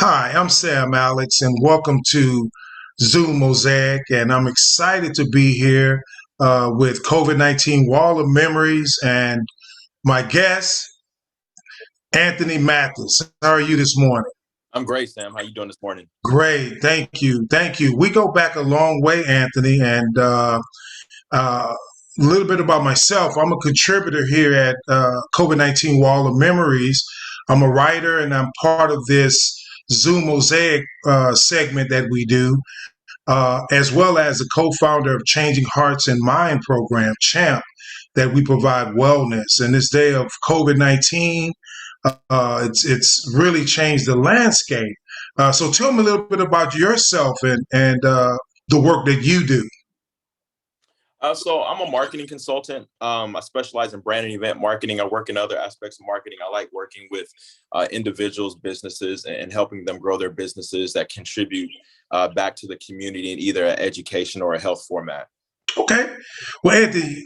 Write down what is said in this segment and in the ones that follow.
Hi, I'm Sam Alix, and welcome to Zoom Mosaic. And I'm excited to be here with COVID-19 Wall of Memories and my guest, Anthony Mathis. How are you this morning? I'm great, Sam. How you doing this morning? Great, thank you, thank you. We go back a long way, Anthony, and a little bit about myself. I'm a contributor here at COVID-19 Wall of Memories. I'm a writer, and I'm part of this Zoom Mosaic segment that we do. As well as a co-founder of Changing Hearts and Mind program, CHAMP, that we provide wellness. In this day of COVID-19, it's really changed the landscape. So tell me a little bit about yourself and the work that you do. So I'm a marketing consultant. I specialize in brand and event marketing. I work in other aspects of marketing. I like working with individuals, businesses, and helping them grow their businesses that contribute back to the community in either an education or a health format. Okay. Well, Anthony,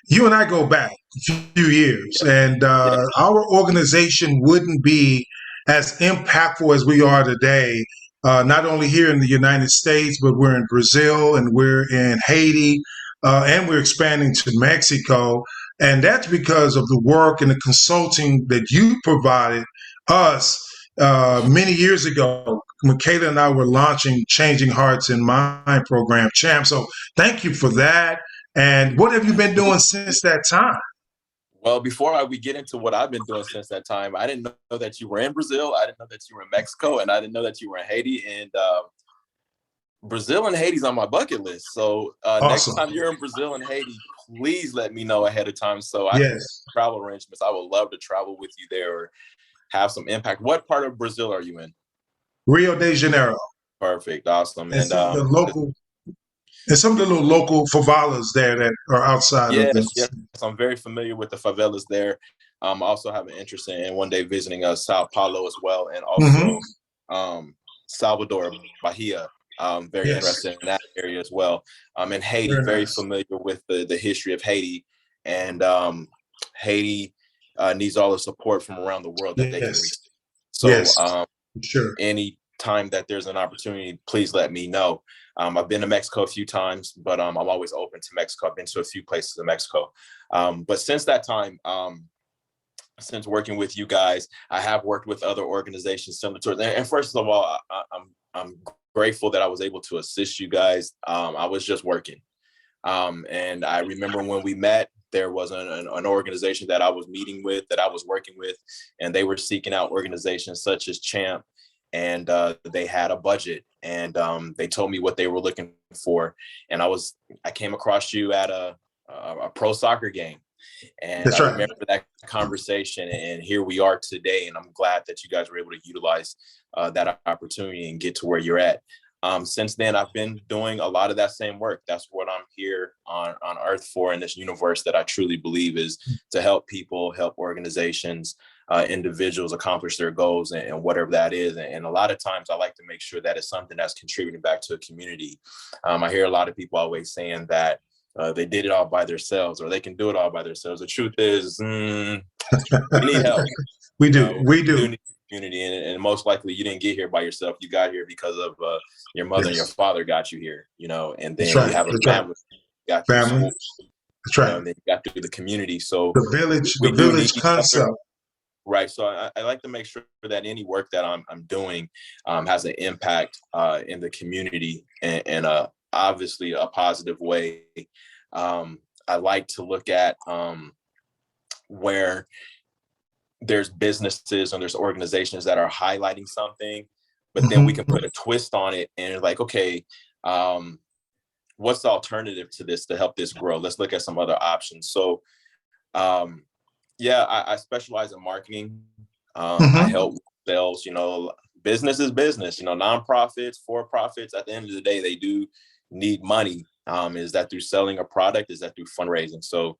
you and I go back a few years, Yeah, and yeah, our organization wouldn't be as impactful as we are today. Not only here in the United States, but we're in Brazil and we're in Haiti, and we're expanding to Mexico. And that's because of the work and the consulting that you provided us many years ago. Michaela and I were launching Changing Hearts in Mind program, Champ. So thank you for that. And what have you been doing since that time? Well, we get into what I've been doing since that time, I didn't know that you were in Brazil. I didn't know that you were in Mexico, and I didn't know that you were in Haiti. And Brazil and Haiti's on my bucket list. So next Awesome. time you're in Brazil and Haiti, please let me know ahead of time so I can make Yes. travel arrangements. I would love to travel with you there or have some impact. What part of Brazil are you in? Rio de Janeiro Perfect, awesome, and and some of the local and some of the little local favelas there that are outside of the. yes, yes, I'm very familiar with the favelas there. I also have an interest in one day visiting Sao Paulo as well, and Hmm. also Salvador, Bahia. Very Yes. interested in that area as well. In Haiti, Very very nice. familiar with the history of Haiti, and Haiti needs all the support from around the world that they can Yes. receive. So Yes. Sure. any time that there's an opportunity, please let me know. I've been to Mexico a few times, but I'm always open to Mexico. I've been to a few places in Mexico. But since that time, since working with you guys, I have worked with other organizations similar to it. And first of all, I'm grateful that I was able to assist you guys. I was just working. And I remember when we met, there was an organization that I was meeting with, that I was working with, and they were seeking out organizations such as Champ, and they had a budget, and they told me what they were looking for, and I came across you at a pro soccer game, and I That's right. remember that conversation, and here we are today, and I'm glad that you guys were able to utilize that opportunity and get to where you're at. Since then, I've been doing a lot of that same work. That's what I'm here on Earth for, in this universe that I truly believe is to help people, help organizations, individuals accomplish their goals and whatever that is. And a lot of times I like to make sure that it's something that's contributing back to a community. I hear a lot of people always saying that they did it all by themselves, or they can do it all by themselves. The truth is, we need help. We You do. know, We we do do. need community, and most likely you didn't get here by yourself. You got here because of your mother and your Yes. father got you here. And That's then you right. have a That's right. family, got through Family. school, That's right. and then you got through the community. So The village. we The do need village each other. concept. Right. So I like to make sure that any work that I'm doing has an impact in the community, and obviously a positive way. I like to look at where there's businesses and there's organizations that are highlighting something, but then we Hmm. can put a twist on it and like, okay, um, what's the alternative to this to help this grow? Let's look at some other options. So um, yeah, I specialize in marketing. I Hmm. help sales. Business is business. Nonprofits, for profits. At the end of the day, they do need money. Is that through selling a product? Is that through fundraising? So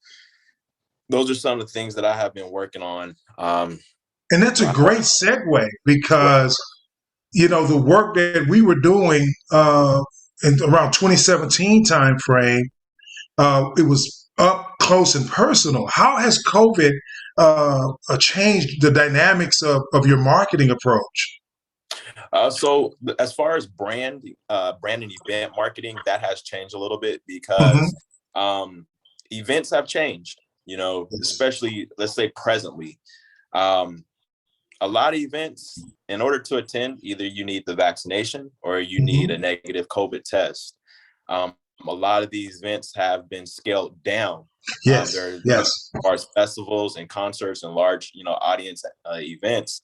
those are some of the things that I have been working on. And that's a I hope. great segue Right. because the work that we were doing in around 2017 time frame, it was up close and personal. How has COVID changed the dynamics of your marketing approach? As far as brand and event marketing, that has changed a little bit Hmm. because events have changed, Yes. especially, let's say, presently. Um, a lot of events, in order to attend, either you need the vaccination or you need a Hmm. negative COVID test. Um, a lot of these events have been scaled down. Yes. There, Yes. as far as festivals and concerts and large, audience events,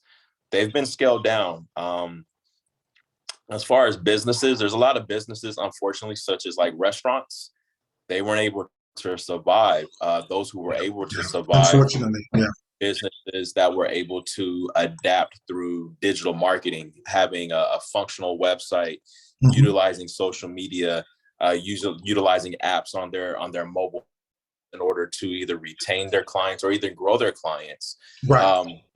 they've been scaled down. As far as businesses, there's a lot of businesses, unfortunately, such as like restaurants. They weren't able to survive. Those who were able to Yeah. survive, Unfortunately. Yeah. businesses that were able to adapt through digital marketing, having a functional website, Hmm. utilizing social media, utilizing apps on their mobile in order to either retain their clients or either grow their clients. Right.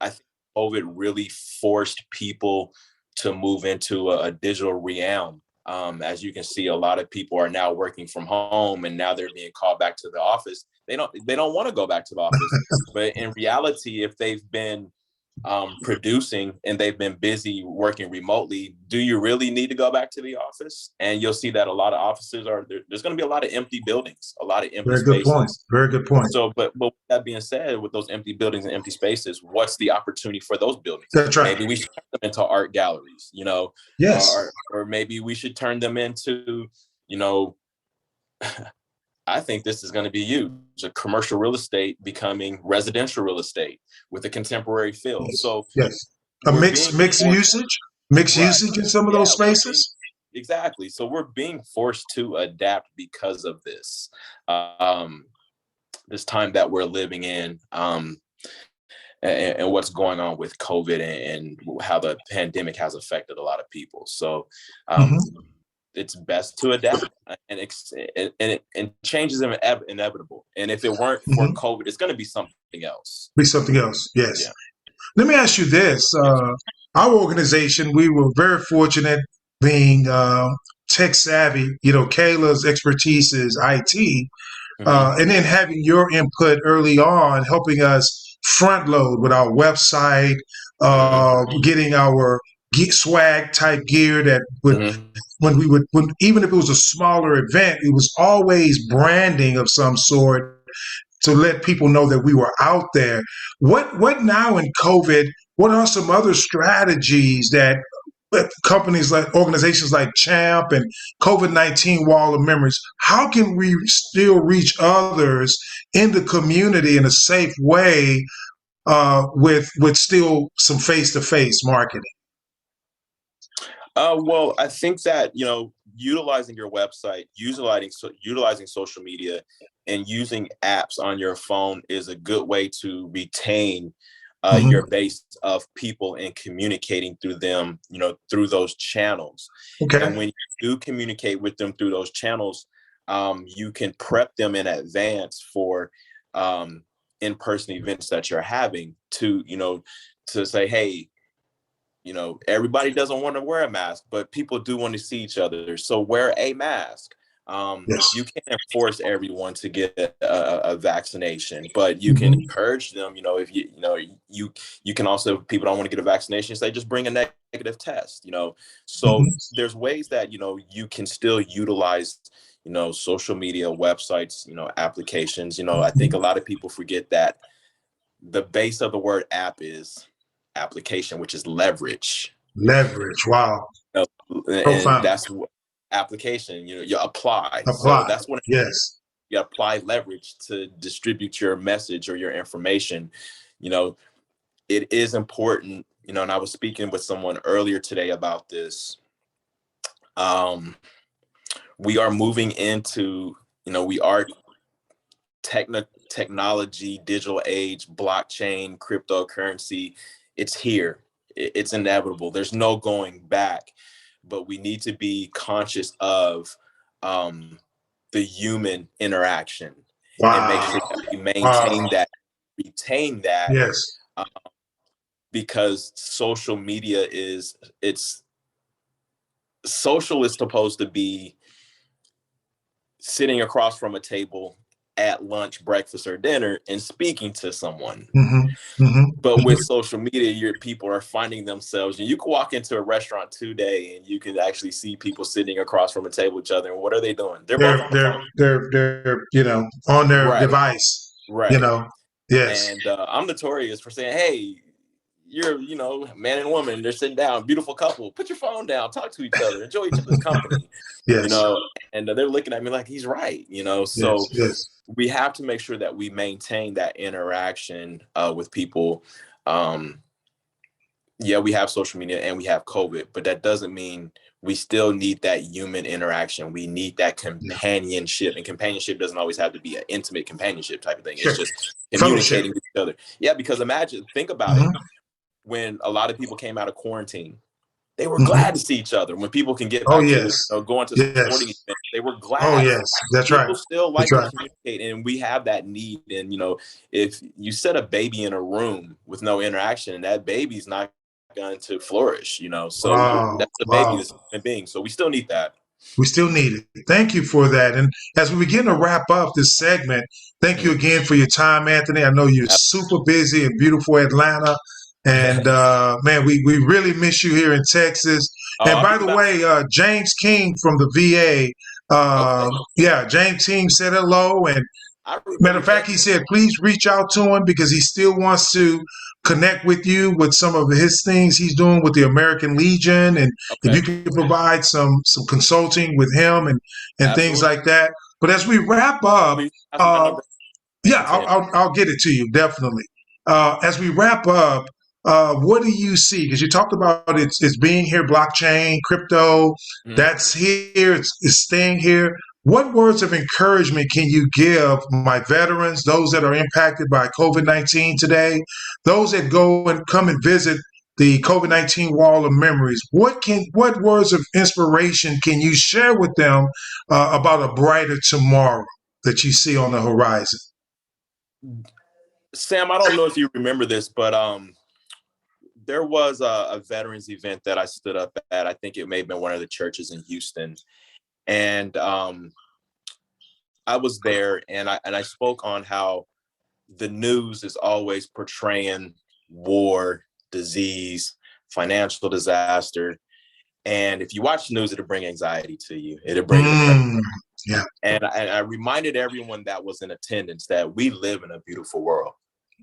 I think COVID really forced people to move into a digital realm. As you can see, a lot of people are now working from home, and now they're being called back to the office. They don't want to go back to the office, but in reality, if they've been producing and they've been busy working remotely, do you really need to go back to the office? And you'll see that a lot of offices there's going to be a lot of empty buildings, a lot of empty Very good point. spaces. Very good point. So, but with that being said, with those empty buildings and empty spaces, what's the opportunity for those buildings? That's right. Maybe we should turn them into art galleries, Yes. or maybe we should turn them into, you know, I think this is going to be huge. A commercial real estate becoming residential real estate with a contemporary feel. Yes. So Yes. A we're being mixed forced, usage, mixed right? usage in some of those Yeah, we're being spaces. exactly. So we're being forced to adapt because of this, um, this time that we're living in, and what's going on with COVID and how the pandemic has affected a lot of people. So um, Hmm. it's best to adapt, and change is inevitable. And if it weren't for Hmm. COVID, it's going to be something else. Be something else. Yes. Yeah. Let me ask you this. Yes. Our organization, we were very fortunate being tech savvy. Kayla's expertise is IT. Hmm. And then having your input early on, helping us front load with our website, Hmm. getting our swag type gear that would, Hmm. even if it was a smaller event, it was always branding of some sort to let people know that we were out there. What now in COVID? What are some other strategies that companies like organizations like Champ and COVID-19 Wall of Memories? How can we still reach others in the community in a safe way with still some face-to-face marketing? Well, I think that utilizing your website, utilizing social media, and using apps on your phone is a good way to retain Hmm. your base of people and communicating through them, through those channels. And Okay. when you do communicate with them through those channels, you can prep them in advance for in-person events that you're having to say, hey, everybody doesn't want to wear a mask, but people do want to see each other. So wear a mask. Yes. You can't force everyone to get a vaccination, but you can Hmm. encourage them. If you can also, if people don't want to get a vaccination, say just bring a negative test. So Hmm. there's ways that you can still utilize social media, websites, applications. I think a lot of people forget that the base of the word app is application, which is leverage. Leverage. Wow. And Profound. that's what application, you apply. So Apply. that's when Yes. you apply leverage to distribute your message or your information. You know, it is important, and I was speaking with someone earlier today about this. Um, we are moving into, we are technology, digital age, blockchain, cryptocurrency. It's here. It's inevitable. There's no going back. But we need to be conscious of the human interaction and make sure Wow. that we Wow. maintain that, retain that, Yes. uh, because social media it's social is supposed to be sitting across from a table at lunch, breakfast, or dinner and speaking to someone. Mm-hmm. Mm-hmm. But with social media, your people are finding themselves, and you can walk into a restaurant today and you can actually see people sitting across from a table with each other. And what are they doing? They're both on the phone. They're on their Right, device. You right. know. Yes. And I'm notorious for saying, hey, you're, man and woman, they're sitting down, beautiful couple, put your phone down, talk to each other, enjoy each other's company, you Yes. know, and they're looking at me like he's right, Yes. so Yes. we have to make sure that we maintain that interaction with people. Yeah, we have social media and we have COVID, but that doesn't mean we still need that human interaction. We need that Yeah. companionship, and companionship doesn't always have to be an intimate companionship type of thing. Sure. It's just Fellowship. communicating with each other. Yeah, because think about it. Mm-hmm. When a lot of people came out of quarantine, they were Mm-hmm. glad to see each other. When people can get Oh back to yes. going to Yes. sporting events, they were Oh glad. yes. That's right. People still That's like to right. communicate, and we have that need. And if you set a baby in a room with no interaction, that baby's not going to flourish. So Wow. that's the baby, Wow. this human being. So we still need that. We still need it. Thank you for that. And as we begin to wrap up this segment, thank you Mm. again for your time, Anthony. I know you're super busy in beautiful Atlanta. And man, we really miss you here in Texas. And I'll by be the back. way, James King from the VA, Okay. yeah, James King said hello. And I matter remember of fact, James. he said, please reach out to him because he still wants to connect with you with some of his things he's doing with the American Legion. And if Okay. you could provide some consulting with him and things Absolutely. like that. But as we wrap up, Please pass my uh, number yeah, to him. I'll get it to you, definitely. As we wrap up, what do you see? Because you talked about it's being here, blockchain, crypto, Mhm. that's here, it's staying here. What words of encouragement can you give my veterans, those that are impacted by COVID-19 today, those that go and come and visit the COVID-19 Wall of Memories? What words of inspiration can you share with them about a brighter tomorrow that you see on the horizon? Sam, I don't know if you remember this, but there was a veterans event that I stood up at. I think it may have been one of the churches in Houston, and I was there, and I spoke on how the news is always portraying war, disease, financial disaster, and if you watch the news, it'll bring anxiety to you. It'll bring depression. Yeah. And I reminded everyone that was in attendance that we live in a beautiful world.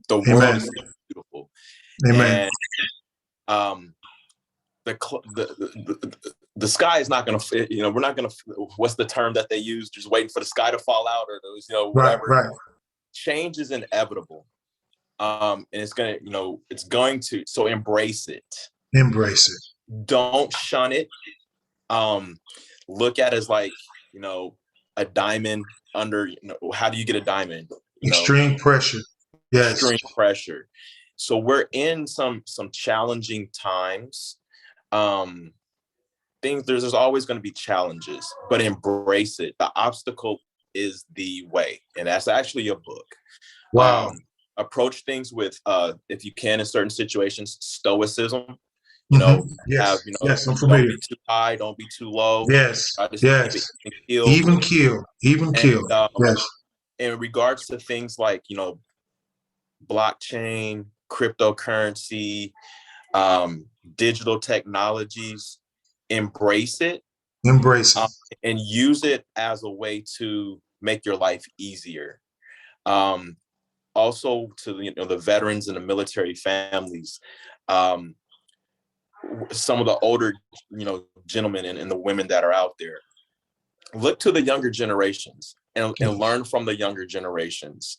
The world Amen. is beautiful, Amen. and the sky is not going to, we're not going to, what's the term that they use? Just waiting for the sky to fall out, or those, whatever. Right. Change is inevitable. And it's going to, so embrace it. Embrace it. Don't shun it. Look at it as like, a diamond under, how do you get a diamond? Extreme pressure. Yes. Extreme pressure. So we're in some challenging times. There's always going to be challenges, but embrace it. The obstacle is the way, and that's actually a book. Wow. Approach things with, if you can, in certain situations, stoicism. Yes. Yes, I'm familiar. Don't be too high, don't be too low. Yes. Yes. Even keel. Yes. In regards to things like, blockchain, cryptocurrency, digital technologies, embrace it. Embrace it. And use it as a way to make your life easier. Also to the veterans and the military families, some of the older gentlemen and the women that are out there, look to the younger generations and learn from the younger generations.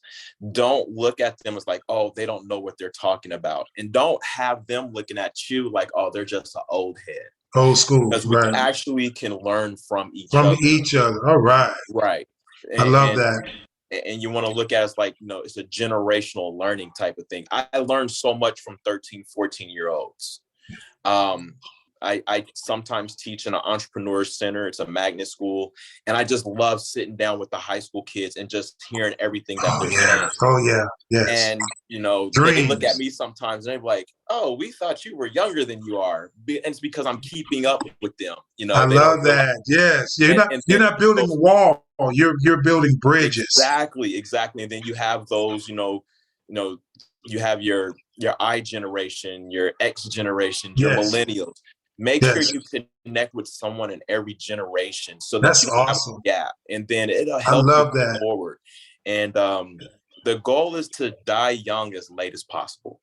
Don't look at them as like, oh, they don't know what they're talking about, and don't have them looking at you like, oh, they're just an old head. Old school. Because we actually can learn from each other. All right. Right. I love that. And you want to look at it as like, it's a generational learning type of thing. I learned so much from 13, 14-year-olds. I sometimes teach in an entrepreneur center. It's a magnet school. And I just love sitting down with the high school kids and just hearing everything that they're saying. Oh, yeah. Yes. And, they look at me sometimes and they're like, oh, we thought you were younger than you are. And it's because I'm keeping up with them. I love that. Yes. You're not building a wall. You're building bridges. Exactly. And then you have those, you have your I generation, your X generation, your Yes. millennials. Make sure Yes. you connect with someone in every generation so that That's you don't have a awesome. gap, and then it'll I help you love move that. forward. And the goal is to die young as late as possible.